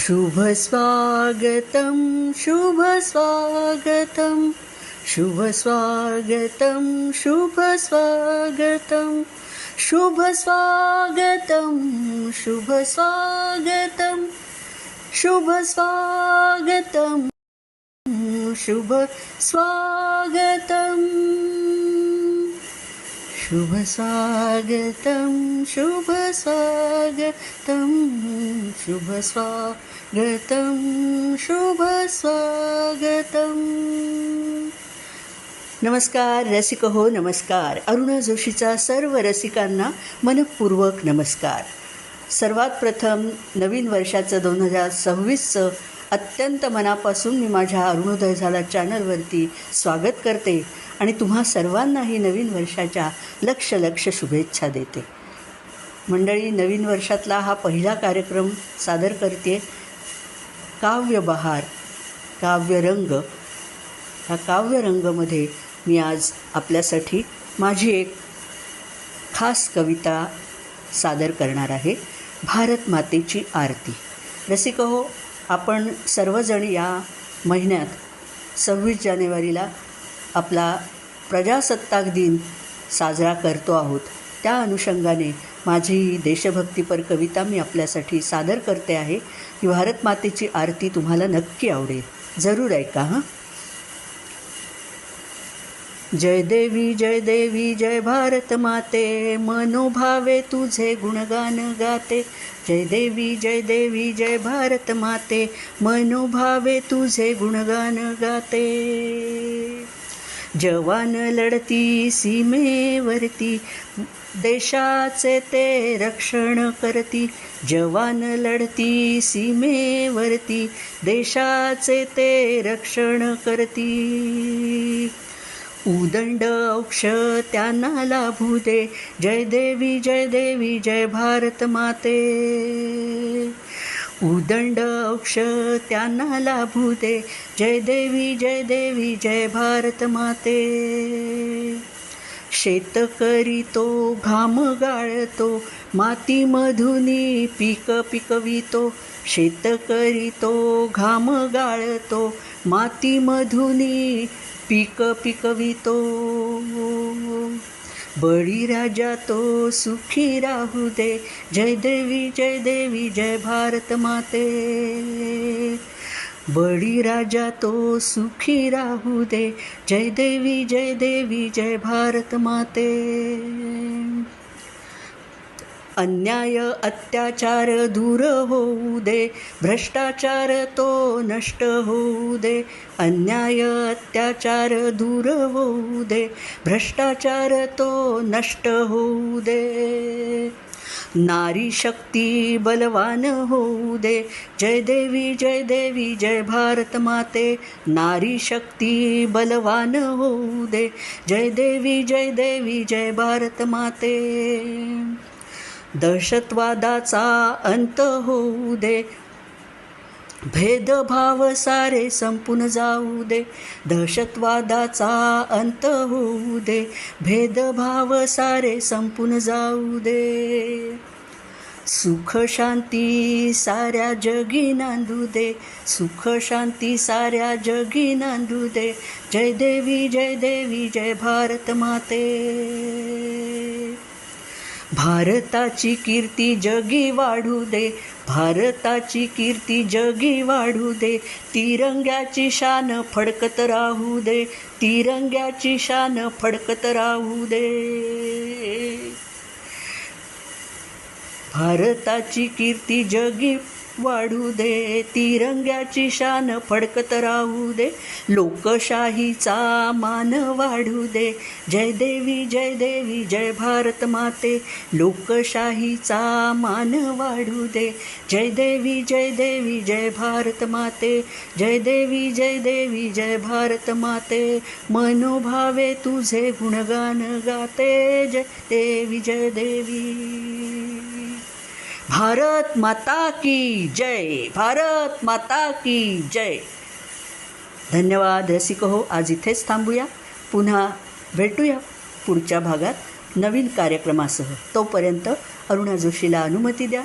शुभ स्वागतं शुभ स्वागतं शुभ स्वागतं शुभ स्वागतं शुभ स्वागतं शुभ स्वागतं शुभ स्वागतं शुभ स्वागतं शुभ स्वागतं शुभ स्वागतं शुभ स्वागतं शुभ स्वागतं. नमस्कार रसिक हो, नमस्कार. अरुणा जोशीचा सर्व रसिकांना मनपूर्वक नमस्कार. सर्वात प्रथम नवीन वर्षाचं 2026चं अत्यंत मनापासून मी माझ्या अरुणोदय झाला चॅनलवरती स्वागत करते आणि तुम्हा सर्वांनाही नवीन वर्षाच्या लक्ष शुभेच्छा देते. मंडळी, नवीन वर्षातला हा पहिला कार्यक्रम सादर करते काव्यबहार, काव्यरंग. ह्या काव्यरंगमध्ये मी आज आपल्यासाठी माझी एक खास कविता सादर करणार आहे, भारत मातेची आरती. रसिक हो, आपण सर्वजण या महिन्यात 26 जानेवारीला आपला प्रजासत्ताक दिन साजरा करतो आहोत. त्या अनुषंगाने माझी देशभक्तीपर कविता मी आपल्यासाठी सादर करते आहे. ही भारत मातेची आरती तुम्हाला नक्की आवडेल, जरूर ऐका हां. जय देवी जय भारत माते, मनोभावे तुझे गुणगान गाते. जय देवी जय भारत माते, मनोभावे तुझे गुणगान गाते. जवान लढती सीमेवरती, देशाचे ते रक्षण करती. जवान लढती सीमेवरती, देशाचे ते रक्षण करती. उदंड औक्ष त्यांना लाभू दे. जय देवी जय भारत माते. उदंड औक्ष त्यांना लाभू दे. जय देवी जय भारत माते. शेतकरी तो घाम गाळतो, मातीमधुनी पीक पिकवितो. शेतकरी तो घाम गाळतो, मातीमधुनी पीक पिकवितो. बळीराजा तो सुखी राहू दे. जय देवी जय भारत माते. बळीराजा तो सुखी राहू दे. जय देवी जय भारत माते. अन्याय अत्याचार दूर होऊ दे, भ्रष्टाचार तो नष्ट होऊ दे. अन्याय अत्याचार दूर होऊ दे, भ्रष्टाचार तो नष्ट होऊ दे. नारी शक्ती बलवान होऊ दे. जय देवी जय भारत माते. नारी शक्ती बलवान होऊ दे. जय देवी जय भारत माते. दहशतवादाचा अंत होऊ दे, भेदभाव सारे संपून जाऊ दे. दहशतवादाचा अंत होऊ दे, भेदभाव सारे संपून जाऊ दे. सुख शांती साऱ्या जगी नांदू दे. सुख शांती साऱ्या जगी नांदू दे. जय देवी जय भारत माते. भारताची कीर्ती जगी वाढू दे. भारताची कीर्ती जगी वाढू दे. तिरंग्याची शान फडकत राहू दे. तिरंग्याची शान फडकत राहू दे. भारताची कीर्ती जगी वाढू दे. तिरंग्याची शान फडकत राहू दे. लोकशाहीचा मान वाढू दे. जय देवी जय भारत माते. लोकशाहीचा मान वाढू दे. जय देवी जय भारत माते. जय देवी जय भारत माते. मनोभावे तुझे गुणगान गाते. जय देवी. भारत माता की जय. भारत माता की जय. धन्यवाद रसिक हो. आज इथेच थांबूया. पुन्हा भेटूया पुढच्या भागात नवीन कार्यक्रमासह. तोपर्यंत अरुणा जोशीला अनुमती द्या.